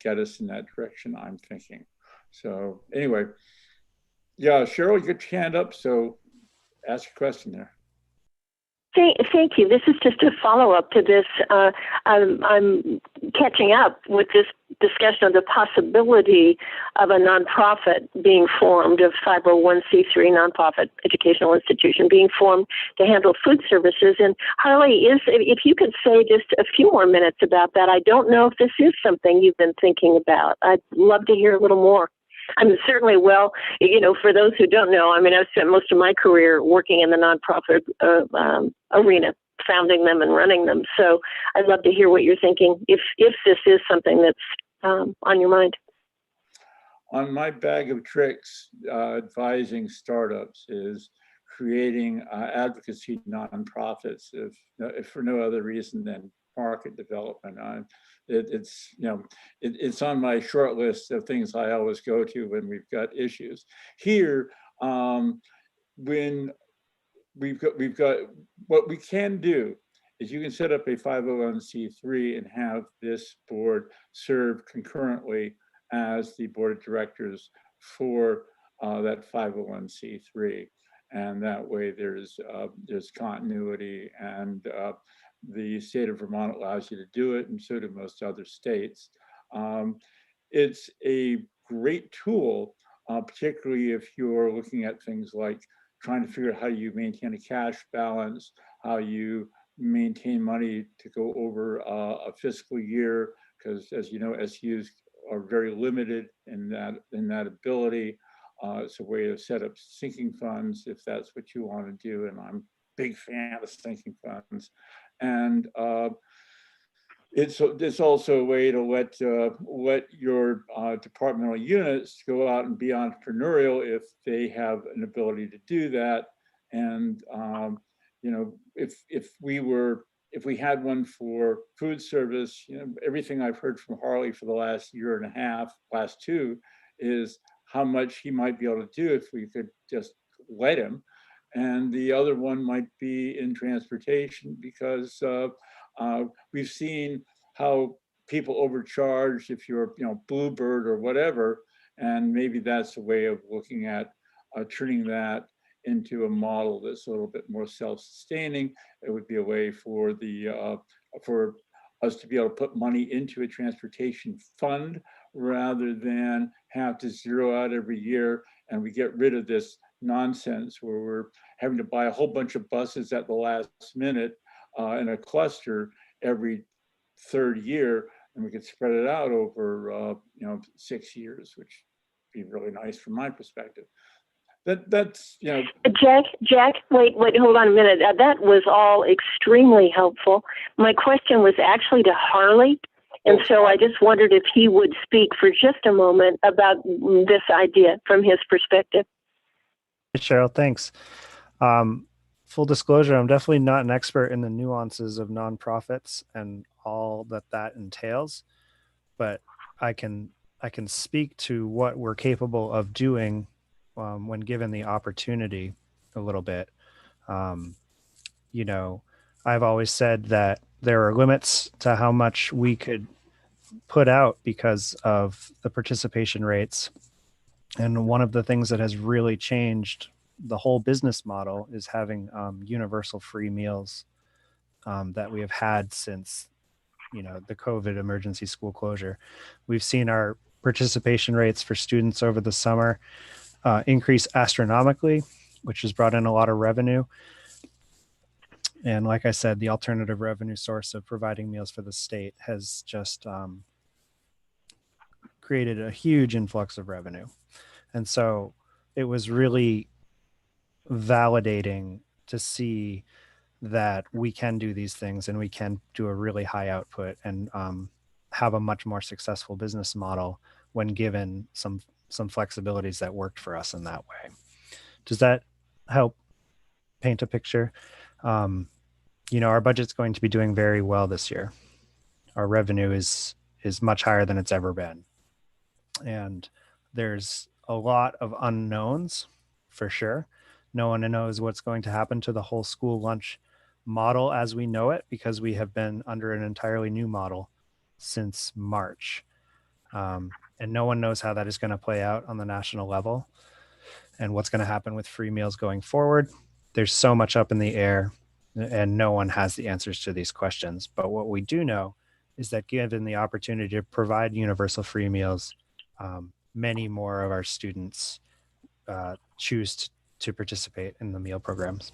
Speaker 3: get us in that direction, I'm thinking. So anyway, yeah, Cheryl, you got your hand up, so ask a question there.
Speaker 6: Thank you. This is just a follow-up to this. I'm catching up with this discussion of the possibility of a nonprofit being formed, of 501c3 nonprofit educational institution being formed to handle food services. And Harley, if you could say just a few more minutes about that. I don't know if this is something you've been thinking about. I'd love to hear a little more. I mean, certainly, for those who don't know, I mean, I've spent most of my career working in the nonprofit arena, founding them and running them. So I'd love to hear what you're thinking, if this is something that's on your mind.
Speaker 3: On my bag of tricks, advising startups is creating advocacy nonprofits, if for no other reason than market development. It's on my short list of things I always go to when we've got issues. Here, when we've got what we can do is you can set up a 501c3 and have this board serve concurrently as the board of directors for that 501c3, and that way there's continuity, and the state of Vermont allows you to do it, and so do most other states. It's a great tool, particularly if you're looking at things like trying to figure out how you maintain a cash balance, how you maintain money to go over a fiscal year, because as you know, SUs are very limited in that ability. It's a way to set up sinking funds if that's what you want to do, and I'm a big fan of sinking funds. And it's also a way to let your departmental units go out and be entrepreneurial if they have an ability to do that. And if we were if we had one for food service, everything I've heard from Harley for the last year and a half, last two, is how much he might be able to do if we could just let him. And the other one might be in transportation, because we've seen how people overcharge if you're, Bluebird or whatever, and maybe that's a way of looking at turning that into a model that's a little bit more self-sustaining. It would be a way for for us to be able to put money into a transportation fund rather than have to zero out every year, and we get rid of this nonsense where we're having to buy a whole bunch of buses at the last minute in a cluster every third year, and we could spread it out over 6 years, which would be really nice from my perspective. That's
Speaker 6: Jack, wait, hold on a minute. That was all extremely helpful. My question was actually to Harley, and so I just wondered if he would speak for just a moment about this idea from his perspective.
Speaker 11: Cheryl, thanks. Full disclosure, I'm definitely not an expert in the nuances of nonprofits and all that entails, but I can speak to what we're capable of doing when given the opportunity a little bit. I've always said that there are limits to how much we could put out because of the participation rates. And one of the things that has really changed the whole business model is having universal free meals that we have had since, the COVID emergency school closure. We've seen our participation rates for students over the summer increase astronomically, which has brought in a lot of revenue. And like I said, the alternative revenue source of providing meals for the state has just created a huge influx of revenue. And so it was really validating to see that we can do these things and we can do a really high output and have a much more successful business model when given some flexibilities that worked for us in that way. Does that help paint a picture? Our budget's going to be doing very well this year. Our revenue is much higher than it's ever been. And there's a lot of unknowns for sure. No one knows what's going to happen to the whole school lunch model as we know it, because we have been under an entirely new model since March. And no one knows how that is going to play out on the national level and what's going to happen with free meals going forward. There's so much up in the air and no one has the answers to these questions. But what we do know is that given the opportunity to provide universal free meals, many more of our students choose to participate in the meal programs.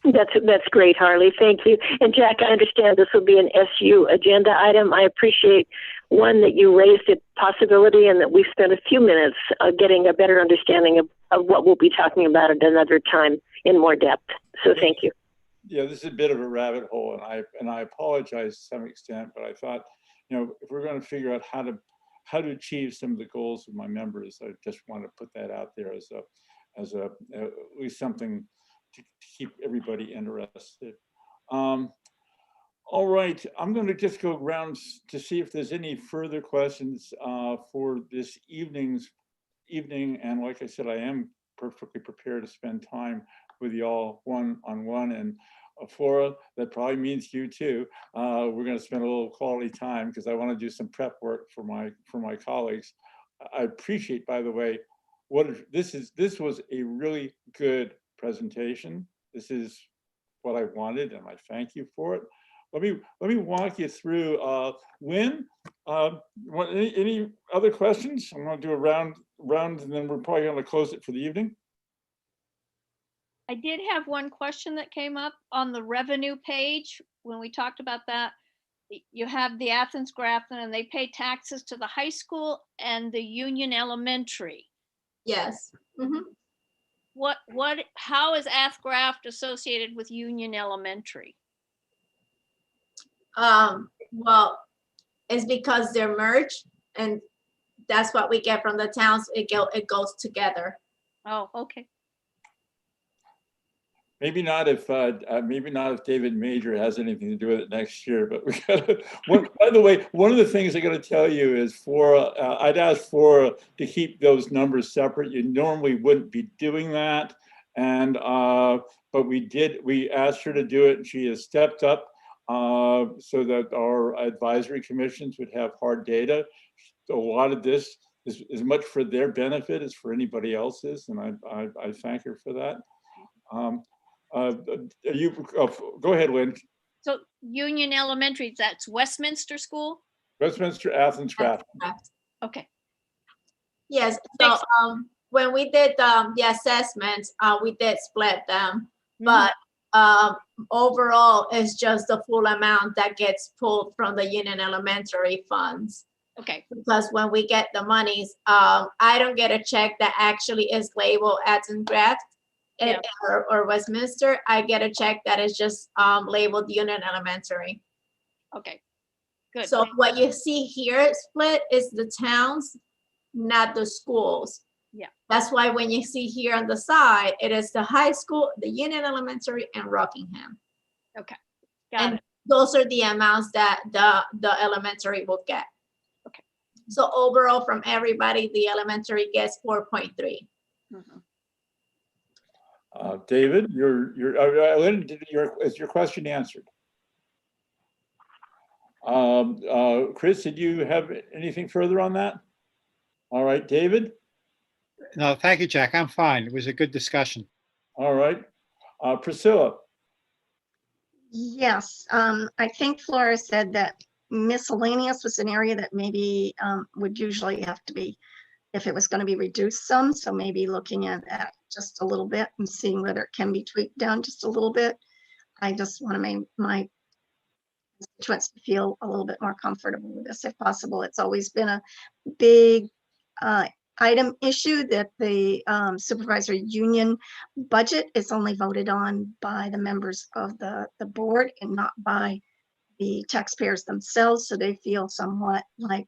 Speaker 6: That's great, Harley. Thank you. And Jack, I understand this will be an SU agenda item. I appreciate, one, that you raised a possibility and that we spent a few minutes getting a better understanding of what we'll be talking about at another time in more depth. So thank you.
Speaker 3: Yeah, this is a bit of a rabbit hole, and I apologize to some extent, but I thought, if we're going to figure out how to achieve some of the goals of my members, I just want to put that out there as at least something to keep everybody interested. All right, I'm going to just go around to see if there's any further questions for this evening. And like I said, I am perfectly prepared to spend time with you all one-on-one. And Flora, that probably means you too. We're going to spend a little quality time because I want to do some prep work for my colleagues. I appreciate, by the way, this was a really good presentation. This is what I wanted, and I thank you for it. Let me walk you through. Lynn, any other questions? I'm going to do a round, and then we're probably going to close it for the evening.
Speaker 7: I did have one question that came up on the revenue page when we talked about that. You have the Athens Grafton, and they pay taxes to the high school and the Union Elementary.
Speaker 5: Yes. Mm-hmm.
Speaker 7: How is Athgraft associated with Union Elementary?
Speaker 5: Well, it's because they're merged, and that's what we get from the towns. It goes together.
Speaker 7: Oh, okay.
Speaker 3: Maybe not if David Major has anything to do with it next year. But we got. By the way, one of the things I got to tell you is I'd asked Flora to keep those numbers separate. You normally wouldn't be doing that, and but we did. We asked her to do it, and she has stepped up so that our advisory commissions would have hard data. So a lot of this is as much for their benefit as for anybody else's, and I thank her for that. Go ahead, Lynn.
Speaker 7: So Union Elementary, that's Westminster School?
Speaker 3: Westminster, Athens, Grafton.
Speaker 7: Okay.
Speaker 5: Yes, so when we did the assessments, we did split them, but overall, it's just the full amount that gets pulled from the Union Elementary funds.
Speaker 7: Okay.
Speaker 5: Because when we get the monies, I don't get a check that actually is labeled Athens Graft or Westminster. I get a check that is just labeled Union Elementary.
Speaker 7: Okay. Good.
Speaker 5: So what you see here split is the towns, not the schools.
Speaker 7: Yeah.
Speaker 5: That's why when you see here on the side, it is the high school, the Union Elementary, and Rockingham.
Speaker 7: Okay. Got it.
Speaker 5: Those are the amounts that the elementary will get.
Speaker 7: Okay.
Speaker 5: So overall, from everybody, the elementary gets 4.3.
Speaker 3: David, is your question answered? Chris, did you have anything further on that? All right, David?
Speaker 1: No, thank you, Jack. I'm fine. It was a good discussion.
Speaker 3: All right. Priscilla?
Speaker 8: Yes, I think Flora said that miscellaneous was an area that maybe would usually have to be, if it was going to be reduced some, so maybe looking at that just a little bit and seeing whether it can be tweaked down just a little bit. I just want to make my constituents feel a little bit more comfortable with this if possible. It's always been a big item issue that the supervisory union budget is only voted on by the members of the board and not by the taxpayers themselves. So they feel somewhat like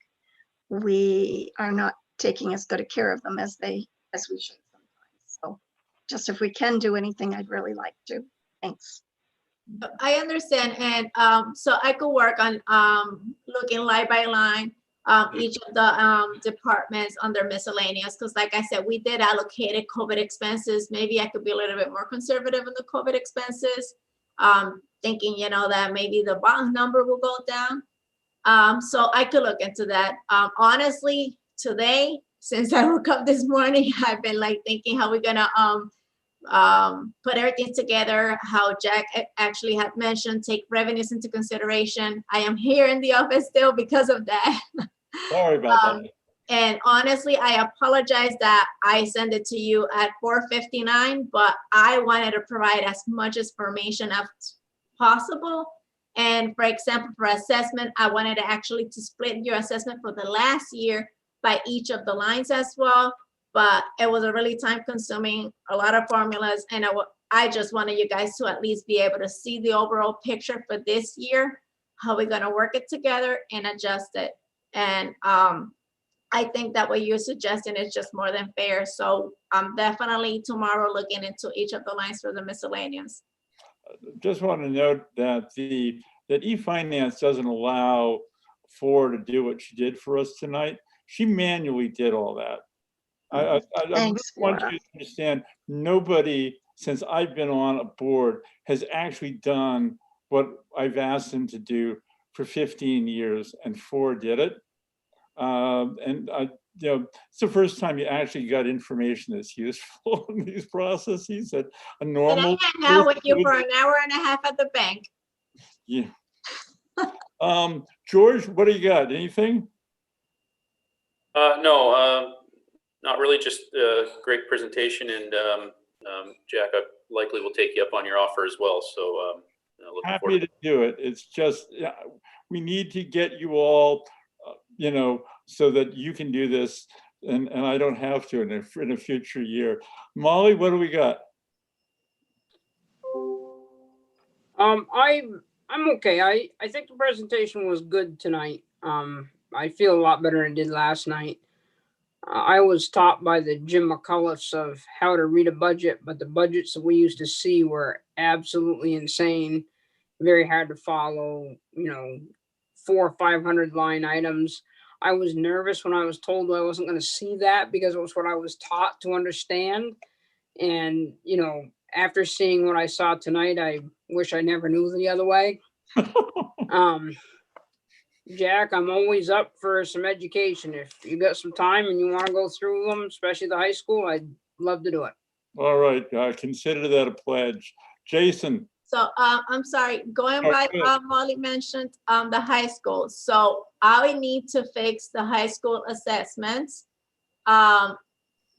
Speaker 8: we are not taking as good a care of them as we should sometimes. So just if we can do anything, I'd really like to. Thanks.
Speaker 5: I understand, and so I could work on looking line by line each of the departments under miscellaneous, because like I said, we did allocate COVID expenses. Maybe I could be a little bit more conservative in the COVID expenses, thinking, that maybe the bond number will go down. So I could look into that. Honestly, today, since I woke up this morning, I've been like thinking how we're gonna put everything together, how Jack actually had mentioned, take revenues into consideration. I am here in the office still because of that.
Speaker 3: Sorry about that.
Speaker 5: And honestly, I apologize that I sent it to you at 4:59, but I wanted to provide as much information as possible. And for example, for assessment, I wanted to actually split your assessment for the last year by each of the lines as well. But it was a really time consuming, a lot of formulas. And I just wanted you guys to at least be able to see the overall picture for this year, how we're gonna work it together and adjust it. And I think that what you're suggesting is just more than fair. So I'm definitely tomorrow looking into each of the lines for the miscellaneous.
Speaker 3: Just want to note that that eFinance doesn't allow Flora to do what she did for us tonight. She manually did all that. I
Speaker 8: Thanks,
Speaker 3: want
Speaker 8: Flora.
Speaker 3: you to understand, nobody since I've been on a board has actually done what I've asked them to do for 15 years, and Flora did it. It's the first time you actually got information that's useful in these processes that a normal.
Speaker 5: And I hang out with you for an hour and a half at the bank.
Speaker 3: Yeah. George, what do you got? Anything?
Speaker 12: No, not really. Just a great presentation, and Jack, I likely will take you up on your offer as well. So
Speaker 3: happy to do it. It's just we need to get you all, so that you can do this, and I don't have to in a future year. Molly, what do we got?
Speaker 9: I'm okay. I think the presentation was good tonight. I feel a lot better than I did last night. I was taught by the Jim McCulloughs of how to read a budget, but the budgets that we used to see were absolutely insane, very hard to follow, 400 or 500 line items. I was nervous when I was told I wasn't going to see that because it was what I was taught to understand. And, after seeing what I saw tonight, I wish I never knew the other way. Jack, I'm always up for some education. If you got some time and you want to go through them, especially the high school, I'd love to do it.
Speaker 3: All right, consider that a pledge. Jason.
Speaker 5: So I'm sorry, going
Speaker 3: Oh,
Speaker 5: by
Speaker 3: good.
Speaker 5: Molly mentioned the high school. So I need to fix the high school assessments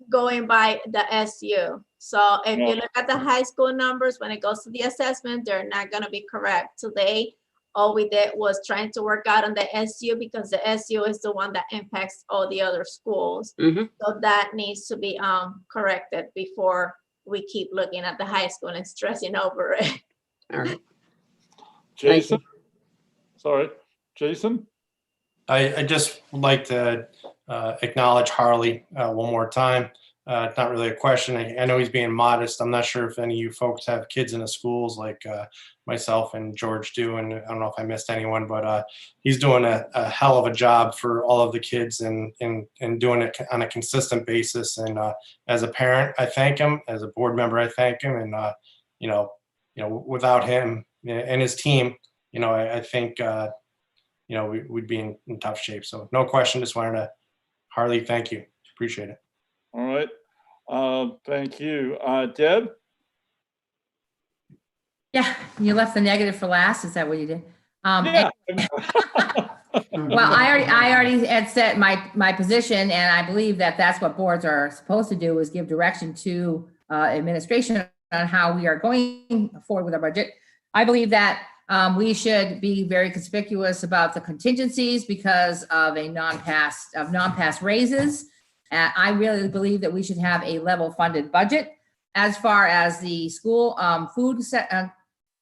Speaker 5: going by the SU. So if you look at the high school numbers, when it goes to the assessment, they're not going to be correct. Today, all we did was trying to work out on the SU because the SU is the one that impacts all the other schools. So that needs to be corrected before we keep looking at the high school and stressing over it.
Speaker 9: All right.
Speaker 3: Jason. Sorry, Jason.
Speaker 10: I just would like to acknowledge Harley one more time. It's not really a question. I know he's being modest. I'm not sure if any of you folks have kids in the schools like myself and George do, and I don't know if I missed anyone, but he's doing a hell of a job for all of the kids and doing it on a consistent basis. And as a parent, I thank him. As a board member, I thank him. And without him and his team, I think we'd be in tough shape. So no question. Just wanted to, Harley, thank you. Appreciate it.
Speaker 3: All right. Thank you. Deb?
Speaker 4: Yeah, you left the negative for last. Is that what you did?
Speaker 3: Yeah.
Speaker 4: Well, I already had set my position, and I believe that that's what boards are supposed to do, is give direction to administration on how we are going forward with our budget. I believe that we should be very conspicuous about the contingencies because of non-pass raises. I really believe that we should have a level funded budget. As far as the school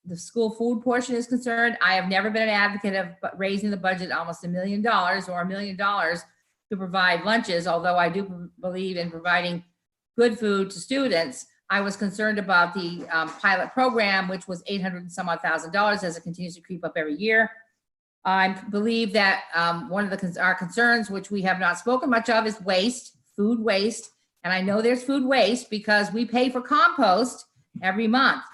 Speaker 4: the school food portion is concerned, I have never been an advocate of raising the budget almost $1 million or $1 million to provide lunches, although I do believe in providing good food to students. I was concerned about the pilot program, which was $800 and some odd thousand as it continues to creep up every year. I believe that one of our concerns, which we have not spoken much of, is waste, food waste. And I know there's food waste because we pay for compost every month.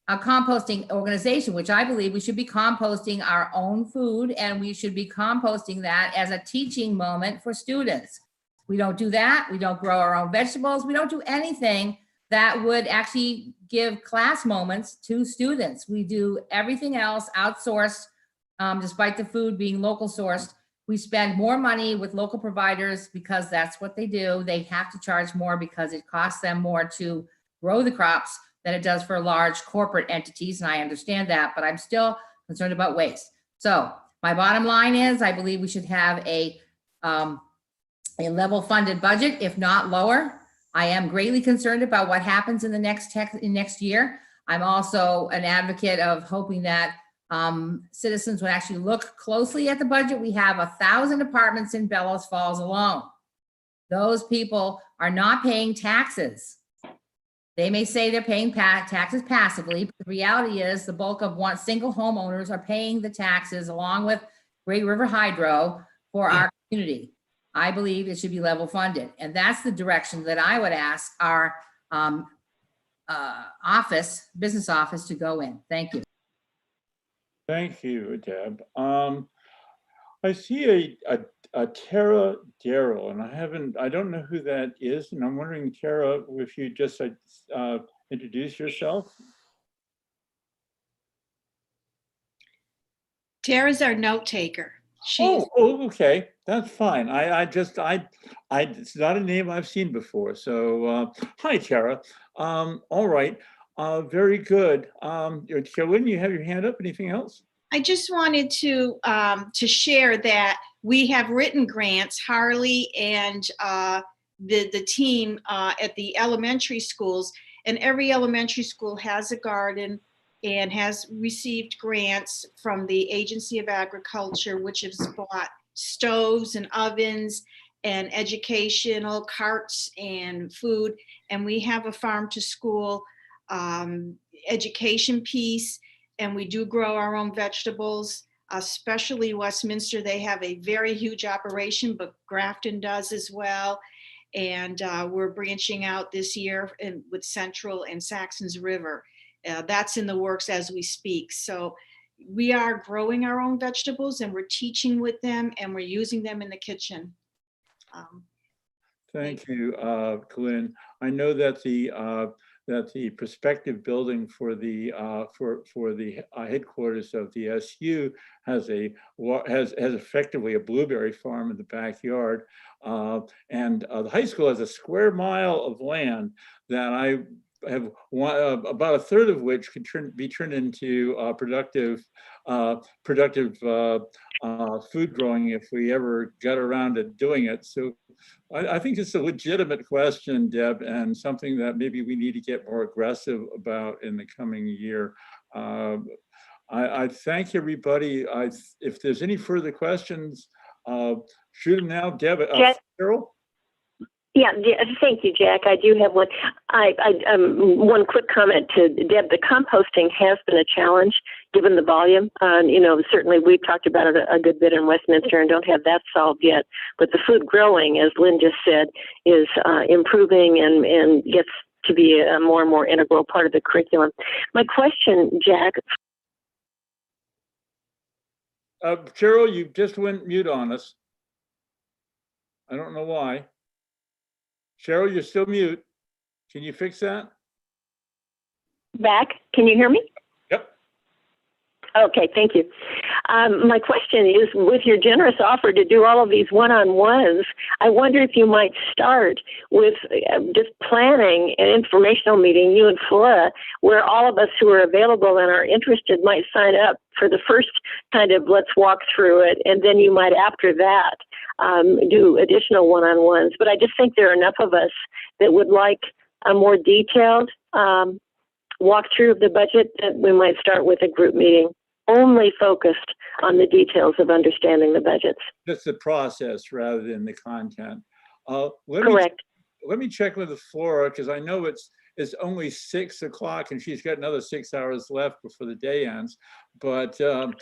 Speaker 4: A composting organization, which I believe we should be composting our own food, and we should be composting that as a teaching moment for students. We don't do that. We don't grow our own vegetables. We don't do anything that would actually give class moments to students. We do everything else outsourced, despite the food being local sourced. We spend more money with local providers because that's what they do. They have to charge more because it costs them more to grow the crops than it does for large corporate entities. And I understand that, but I'm still concerned about waste. So my bottom line is I believe we should have a level funded budget, if not lower. I am greatly concerned about what happens in the next year. I'm also an advocate of hoping that citizens would actually look closely at the budget. We have 1,000 apartments in Bellows Falls alone. Those people are not paying taxes. They may say they're paying taxes passively, but the reality is the bulk of single homeowners are paying the taxes along with Great River Hydro for our community. I believe it should be level funded. And that's the direction that I would ask our business office to go in. Thank you.
Speaker 3: Thank you, Deb. I see a Tara Darrell, and I don't know who that is, and I'm wondering, Tara, if you just introduce yourself.
Speaker 13: Tara's our note taker.
Speaker 3: Oh, okay, that's fine. It's not a name I've seen before. So, hi, Tara. All right, very good. Carolyn, you have your hand up. Anything else?
Speaker 13: I just wanted to share that we have written grants, Harley and the team at the elementary schools, and every elementary school has a garden and has received grants from the Agency of Agriculture, which has bought stoves and ovens and educational carts and food. And we have a farm to school education piece, and we do grow our own vegetables, especially Westminster. They have a very huge operation, but Grafton does as well. And we're branching out this year with Central and Saxon's River. That's in the works as we speak. So we are growing our own vegetables, and we're teaching with them, and we're using them in the kitchen.
Speaker 3: Thank you, Colleen. I know that the prospective building for the headquarters of the SU has effectively a blueberry farm in the backyard, and the high school has a square mile of land that I have about a third of which could be turned into productive food growing if we ever got around to doing it. So I think it's a legitimate question, Deb, and something that maybe we need to get more aggressive about in the coming year. I thank everybody. If there's any further questions, shoot them now. Deb, Carol?
Speaker 6: Yeah, thank you, Jack. I do have one. One quick comment to Deb. The composting has been a challenge given the volume. Certainly we've talked about it a good bit in Westminster and don't have that solved yet. But the food growing, as Lynn just said, is improving and gets to be a more and more integral part of the curriculum. My question, Jack.
Speaker 3: Cheryl, you just went mute on us. I don't know why. Cheryl, you're still mute. Can you fix that?
Speaker 6: Back. Can you hear me?
Speaker 3: Yep.
Speaker 6: Okay, thank you. My question is, with your generous offer to do all of these one-on-ones, I wonder if you might start with just planning an informational meeting, you and Flora, where all of us who are available and are interested might sign up for the first kind of let's walk through it, and then you might, after that, do additional one-on-ones. But I just think there are enough of us that would like a more detailed walkthrough of the budget that we might start with a group meeting only focused on the details of understanding the budgets.
Speaker 3: That's the process rather than the content.
Speaker 6: Correct.
Speaker 3: Let me check with the Flora, because I know it's only 6 o'clock and she's got another 6 hours left before the day ends. But I'll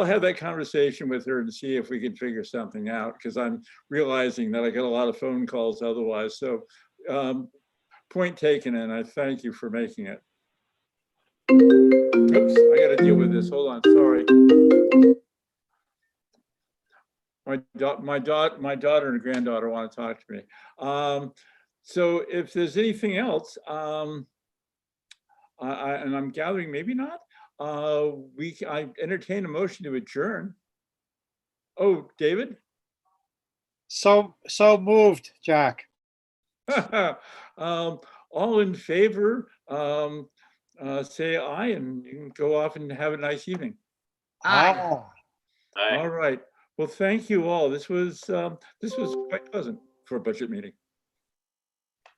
Speaker 3: have that conversation with her and see if we can figure something out, because I'm realizing that I get a lot of phone calls otherwise. So point taken, and I thank you for making it. Oops, I got to deal with this. Hold on, sorry. My daughter and granddaughter want to talk to me. So if there's anything else, and I'm gathering maybe not, I entertain a motion to adjourn. Oh, David?
Speaker 1: So moved, Jack.
Speaker 3: All in favor, say aye, and you can go off and have a nice evening.
Speaker 1: Aye.
Speaker 3: All right. Well, thank you all. This was quite pleasant for a budget meeting.